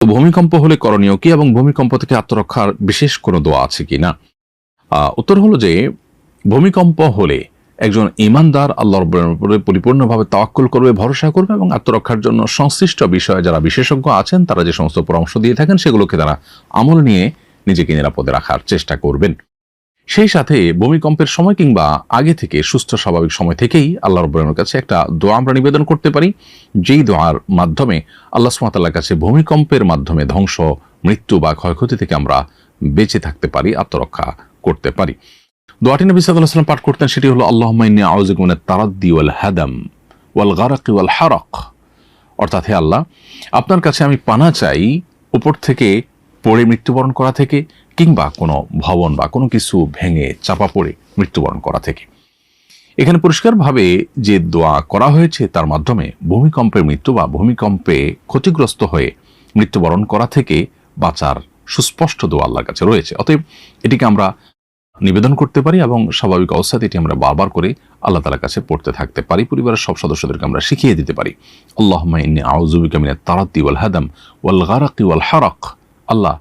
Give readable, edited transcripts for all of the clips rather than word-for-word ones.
ভূমিকম্প হলে করণীয় কি এবং ভূমিকম্প থেকে আত্মরক্ষার বিশেষ কোনো দোয়া আছে কিনা? উত্তর হলো যে ভূমিকম্প হলে একজন ঈমানদার আল্লাহর উপরে পরিপূর্ণভাবে তাওয়াক্কুল করবে, ভরসা করবে এবং আত্মরক্ষার জন্য সংশ্লিষ্ট বিষয়ে যারা বিশেষজ্ঞ আছেন তারা যে সমস্ত পরামর্শ দিয়ে থাকেন সেগুলোকে তারা আমল নিয়ে নিজেকে নিরাপদে রাখার চেষ্টা করবেন। সেই সাথে ভূমিকম্পের সময় কিংবা আগে থেকে সুস্থ স্বাভাবিক সময় থেকেই আল্লাহ রাব্বুল আলামিনের কাছে একটা দোয়া আমরা নিবেদন করতে পারি, যেই দোয়ার মাধ্যমে আল্লাহ সুবহানাহু ওয়া তাআলার কাছে ভূমিকম্পের মাধ্যমে ধ্বংস, মৃত্যু বা ক্ষয়ক্ষতি থেকে আমরা বেঁচে থাকতে পারি, আত্মরক্ষা করতে পারি। দোয়াটি নবী সাল্লাল্লাহু আলাইহি ওয়াসাল্লাম পাঠ করতেন, সেটি হলো আল্লাহুম্মা ইন্নী আউযু বিকা মিনাত তারাদ্দি ওয়াল হাদাম ওয়াল গারাকি ওয়াল হারাক। অর্থাৎ, হে আল্লাহ, আপনার কাছে আমি পানা চাই উপর থেকে পড়ে মৃত্যুবরণ করা থেকে, কিংবা কোনো ভবন বা কোনো কিছু ভেঙে চাপা পড়ে মৃত্যুবরণ করা থেকে। এখানে পরিষ্কারভাবে যে দোয়া করা হয়েছে তার মাধ্যমে ভূমিকম্পের মৃত্যু বা ভূমিকম্পে ক্ষতিগ্রস্ত হয়ে মৃত্যুবরণ করা থেকে বাঁচার সুস্পষ্ট দোয়া আল্লাহর কাছে রয়েছে। অতএব এটিকে আমরা নিবেদন করতে পারি এবং স্বাভাবিক অবস্থাতে এটি আমরা বারবার করে আল্লাহ তাআলার কাছে পড়তে থাকতে পারি। পরিবারের সব সদস্যদেরকে আমরা শিখিয়ে দিতে পারি, আল্লাহুম্মা ইন্নী আউযু বিকা মিনাত তারাদ্দি ওয়াল হাদাম ওয়াল গারাকি ওয়াল হারাক। আল্লাহ,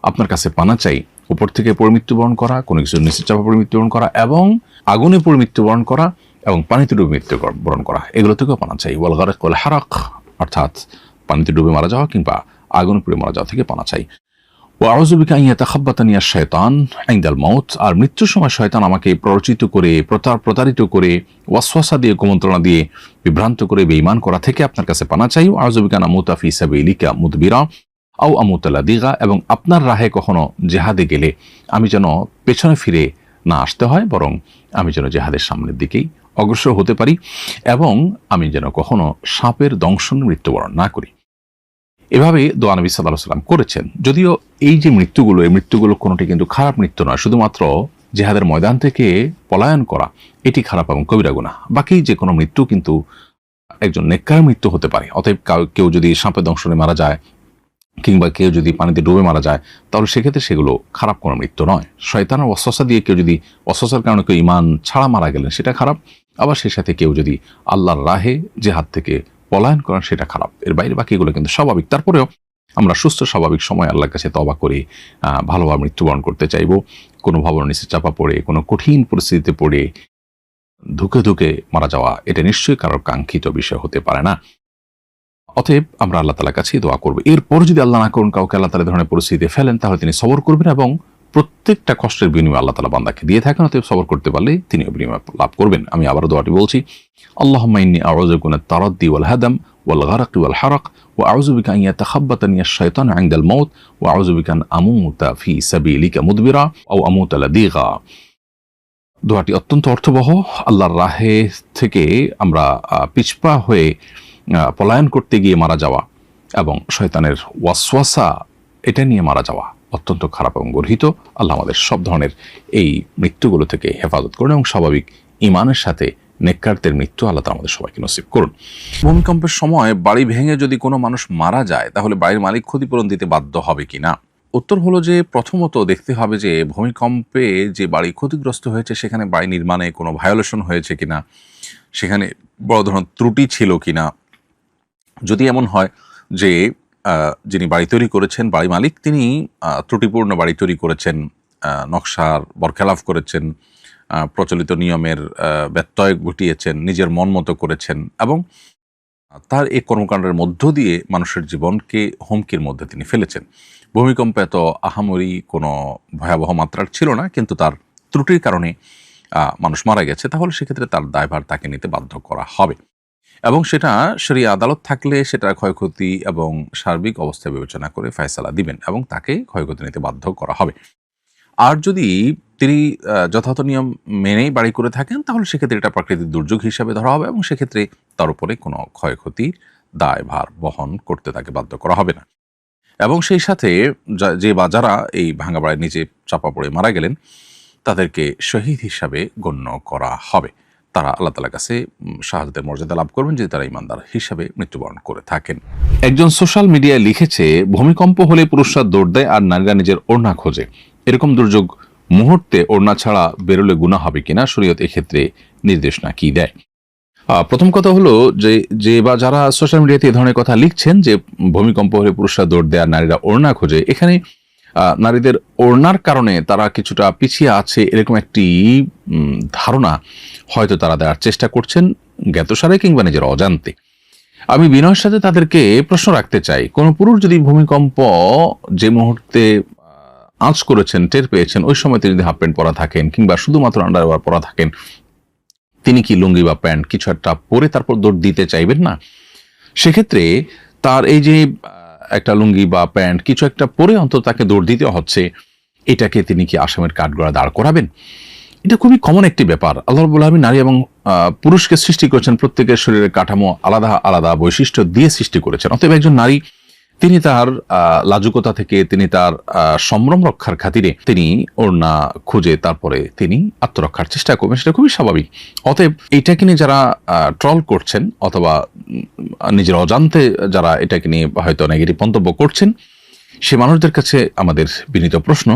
আপনার কাছে পানা চাই উপর থেকে পড়ে মৃত্যুবরণ করা, কোনো কিছু নিচে চাপা পড়ে মৃত্যুবরণ করা, এবং আগুনে পড়ে মৃত্যুবরণ করা এবং পানিতে ডুবে মৃত্যুবরণ করা, এগুলো থেকেও পানা চাই। ওয়াল গারাক ওয়াল হারাক অর্থাৎ পানিতে ডুবে মারা যাওয়া কিংবা আগুনে পড়ে মারা যাওয়া থেকে পানা চাই। ওয়া আউযু বিকা আন ইয়াতাখাব্বাতানি আশ-শায়তান ইনদাল মাউত। আর মৃত্যুর সময় শয়তান আমাকে প্ররোচিত করে, প্রতারিত করে, ওয়াসওয়াসা দিয়ে, কুমন্ত্রণা দিয়ে বিভ্রান্ত করে বেঈমান করা থেকে আপনার কাছে পানা চাই। ওয়া আউযু বিকা আন আমুতা ফি সাবিলিকা মুদবিরা আও আমুতা লাদিগা। এবং আপনার রাহে কখনো জেহাদে গেলে আমি যেন পেছনে ফিরে না আসতে হয়, বরং আমি যেন জেহাদের সামনের দিকেই অগ্রসর হতে পারি, এবং আমি যেন কখনো সাপের দংশনে মৃত্যুবরণ না করি। এভাবে দোয়া নবী সাল্লাল্লাহু আলাইহি ওয়াসাল্লাম করেছেন। যদিও এই যে মৃত্যুগুলো, এই মৃত্যুগুলো কোনোটি কিন্তু খারাপ মৃত্যু নয়, শুধুমাত্র জেহাদের ময়দান থেকে পলায়ন করা এটি খারাপ এবং কবিরা গুনাহ। বাকি যে কোনো মৃত্যু কিন্তু একজন নেককার মৃত্যু হতে পারে। অতএব কেউ যদি সাপের দংশনে মারা যায় কিংবা কেউ যদি পানিতে ডুবে মারা যায়, তাহলে সেক্ষেত্রে সেগুলো খারাপ কোনো মৃত্যু নয়। শয়তানের ওয়াসওয়াসা দিয়ে কেউ যদি, ওয়াসওয়াসার কারণে কেউ ঈমান ছাড়া মারা গেলেন, সেটা খারাপ। আবার সেই সাথে কেউ যদি আল্লাহর রাহে জেহাদ থেকে পলায়ন করেন, সেটা খারাপ। এর বাইরে বাকিগুলো কিন্তু স্বাভাবিক। তারপরেও আমরা সুস্থ স্বাভাবিক সময় আল্লাহর কাছে তওবা করে ভালোভাবে মৃত্যুবরণ করতে চাইব। কোনো ভবনের নিচে চাপা পড়ে, কোনো কঠিন পরিস্থিতিতে পড়ে ধুকে ধুকে মারা যাওয়া, এটা নিশ্চয়ই কারোর কাঙ্ক্ষিত বিষয় হতে পারে না। অতএব আমরা আল্লাহ তাআলার কাছে দোয়া করব। এরপর যদি আল্লাহ না করুন কাউকে আল্লাহ তাআলা ধরনের পরিস্থিতিতে ফেলেন, তাহলে তিনি সবর করবেন এবং প্রত্যেকটা কষ্টের বিনিময় আল্লাহ তাআলা বান্দাকে দিয়ে থাকেন। অতএব সবর করতে পারলে তিনিও বিনিময় লাভ করবেন। আমি আবারও দোয়াটি বলছি, আল্লাহুম্মা ইন্নী আউযু বিকা মিনাত তারাদ্দি ওয়াল হাদাম ওয়াল গারাকি ওয়াল হারাক ওয়া আউযু বিকা আন ইয়াতাখাব্বাতানি আশ-শায়তানু ইনদাল মাউত ওয়া আউযু বিকা আন আমুতা ফি সাবিলিকা মুদবিরা আও আমুতা লাদিগা। দোয়াটি অত্যন্ত অর্থবহ। আল্লাহর রাহে থেকে আমরা পিছপা হয়ে পলায়ন করতে গিয়ে মারা যাওয়া এবং শয়তানের ওয়াসওয়াসা এটা নিয়ে মারা যাওয়া অত্যন্ত খারাপ এবং গর্হিত। আল্লাহ আমাদের সব ধরনের এই মৃত্যুগুলো থেকে হেফাজত করুন এবং স্বাভাবিক ঈমানের সাথে নেককারদের মৃত্যু আল্লাহ তাআলা আমাদের সবাইকে নসিব করুন। ভূমিকম্পের সময় বাড়ি ভেঙে যদি কোনো মানুষ মারা যায়, তাহলে বাড়ির মালিক ক্ষতিপূরণ দিতে বাধ্য হবে কিনা? উত্তর হলো যে প্রথমত দেখতে হবে যে ভূমিকম্পে যে বাড়ি ক্ষতিগ্রস্ত হয়েছে সেখানে বাড়ি নির্মাণে কোনো ভায়োলেশন হয়েছে কিনা, সেখানে বড় ধরনের ত্রুটি ছিল কিনা। যদি এমন হয় যে যিনি বাড়ি তৈরি করেছেন, বাড়ি মালিক, তিনি ত্রুটিপূর্ণ বাড়ি তৈরি করেছেন, নকশার বরখেলাফ করেছেন, প্রচলিত নিয়মের ব্যত্যয় ঘটিয়েছেন, নিজের মন মতো করেছেন এবং তার এই কর্মকাণ্ডের মধ্য দিয়ে মানুষের জীবনকে হুমকির মধ্যে তিনি ফেলেছেন। ভূমিকম্প এত আহামরি কোনো ভয়াবহ মাত্রার ছিল না, কিন্তু তার ত্রুটির কারণে মানুষ মারা গেছে, তাহলে সেক্ষেত্রে তার দায়ভার তাকে নিতে বাধ্য করা হবে এবং সেটা শরিয়া আদালত থাকলে সেটা ক্ষয়ক্ষতি এবং সার্বিক অবস্থা বিবেচনা করে ফয়সালা দিবেন এবং তাকে ক্ষয়ক্ষতি নিতে বাধ্য করা হবে। আর যদি তিনি যথাযথ নিয়ম মেনেই বাড়ি করে থাকেন, তাহলে সেক্ষেত্রে এটা প্রাকৃতিক দুর্যোগ হিসাবে ধরা হবে এবং সেক্ষেত্রে তার উপরে কোনো ক্ষয়ক্ষতির দায়ভার বহন করতে তাকে বাধ্য করা হবে না। এবং সেই সাথে যে বা যারা এই ভাঙা বাড়ির নিচে চাপা পড়ে মারা গেলেন, তাদেরকে শহীদ হিসাবে গণ্য করা হবে। তারা আল্লাহ তাআলার কাছে শাহাদাতের মর্যাদা লাভ করবেন যদি তারা ঈমানদার হিসাবে মৃত্যুবরণ করে থাকেন। একজন সোশ্যাল মিডিয়ায় লিখেছে, ভূমিকম্প হলে পুরুষরা দৌড় দেয় আর নারীরা নিজের ওড়না খোঁজে। এরকম দুর্যোগ মুহূর্তে ওড়না ছাড়া বেরোলে গুনাহ হবে কিনা? শরীয়ত এক্ষেত্রে নির্দেশনা কি দেয়? প্রথম কথা হলো যে যে বা যারা সোশ্যাল মিডিয়াতে এই ধরনের কথা লিখছেন যে ভূমিকম্প হলে পুরুষরা দৌড় দেয় আর নারীরা ওড়না খোঁজে, এখানে নারীদের ওড়নার কারণে তারা কিছুটা পিছিয়ে আছে এরকম একটি ধারণা হয়তো তারা দেওয়ার চেষ্টা করছেন জ্ঞাতসারে কিংবা নিজের অজান্তে। আমি বিনয়ের সাথে তাদেরকে প্রশ্ন রাখতে চাই, কোন পুরুষ যদি ভূমিকম্প যে মুহূর্তে আঁচ করেছেন, টের পেয়েছেন, ওই সময় তিনি যদি হাফ প্যান্ট পরা থাকেন কিংবা শুধুমাত্র আন্ডারওয়্যার পরা থাকেন, তিনি কি লুঙ্গি বা প্যান্ট কিছু একটা পরে তারপর দৌড় দিতে চাইবেন না? সেক্ষেত্রে তার এই যে একটা লুঙ্গি বা প্যান্ট কিছু একটা পরে অন্তত তাকে দৌড় দিতে হচ্ছে, এটাকে তিনি কি আসামের কাঠগড়া দাঁড় করাবেন? এটা খুবই কমন একটি ব্যাপার। আল্লাহ রাব্বুল আলামিন নারী এবং পুরুষকে সৃষ্টি করেছেন, প্রত্যেকের শরীরের কাঠামো আলাদা আলাদা বৈশিষ্ট্য দিয়ে সৃষ্টি করেছেন। অতএব একজন নারী তিনি তার লাজুকতা থেকে, তিনি তার সম্ভ্রম রক্ষার খাতিরে তিনি ওড়না খুঁজে তারপরে তিনি আত্মরক্ষার চেষ্টা করবেন, সেটা খুবই স্বাভাবিক। অতএব এইটাকে নিয়ে যারা ট্রল করছেন অথবা নিজের অজান্তে যারা এটাকে নিয়ে হয়তো নেগেটিভ মন্তব্য করছেন, সে মানুষদের কাছে আমাদের বিনীত প্রশ্ন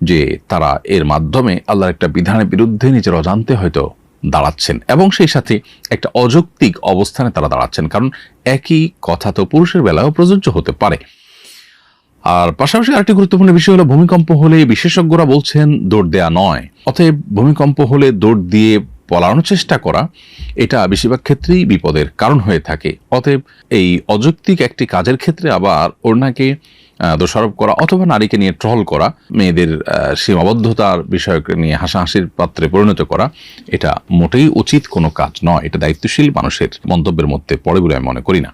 যে তারা এর মাধ্যমে আল্লাহর একটা বিধানের বিরুদ্ধে নিজের অজান্তে হয়তো দাঁড়াচ্ছেন এবং সেই সাথে একটা অযৌক্তিক অবস্থানে তারা দাঁড়াচ্ছেন, কারণ একই কথা তো পুরুষের বেলায়ও প্রযোজ্য হতে পারে। আর পাশাপাশি আরেকটি গুরুত্বপূর্ণ বিষয় হলো ভূমিকম্প হলে বিশেষজ্ঞরা বলছেন দৌড় দেয়া নয়। অতএব ভূমিকম্প হলে দৌড় দিয়ে পলানোর চেষ্টা করা এটা বেশিরভাগ ক্ষেত্রেই বিপদের কারণ হয়ে থাকে। অতএব এই অযৌক্তিক একটি কাজের ক্ষেত্রে আবার ওড়নাকে দোষারোপ করা অথবা নারীকে নিয়ে ট্রল করা, মেয়েদের সীমাবদ্ধতার বিষয়কে নিয়ে হাসাহাসির পাত্রে পরিণত করা, এটা মোটেই উচিত কোনো কাজ নয়। এটা দায়িত্বশীল মানুষের মন্তব্যের মধ্যে পড়ে বলে আমি মনে করি না।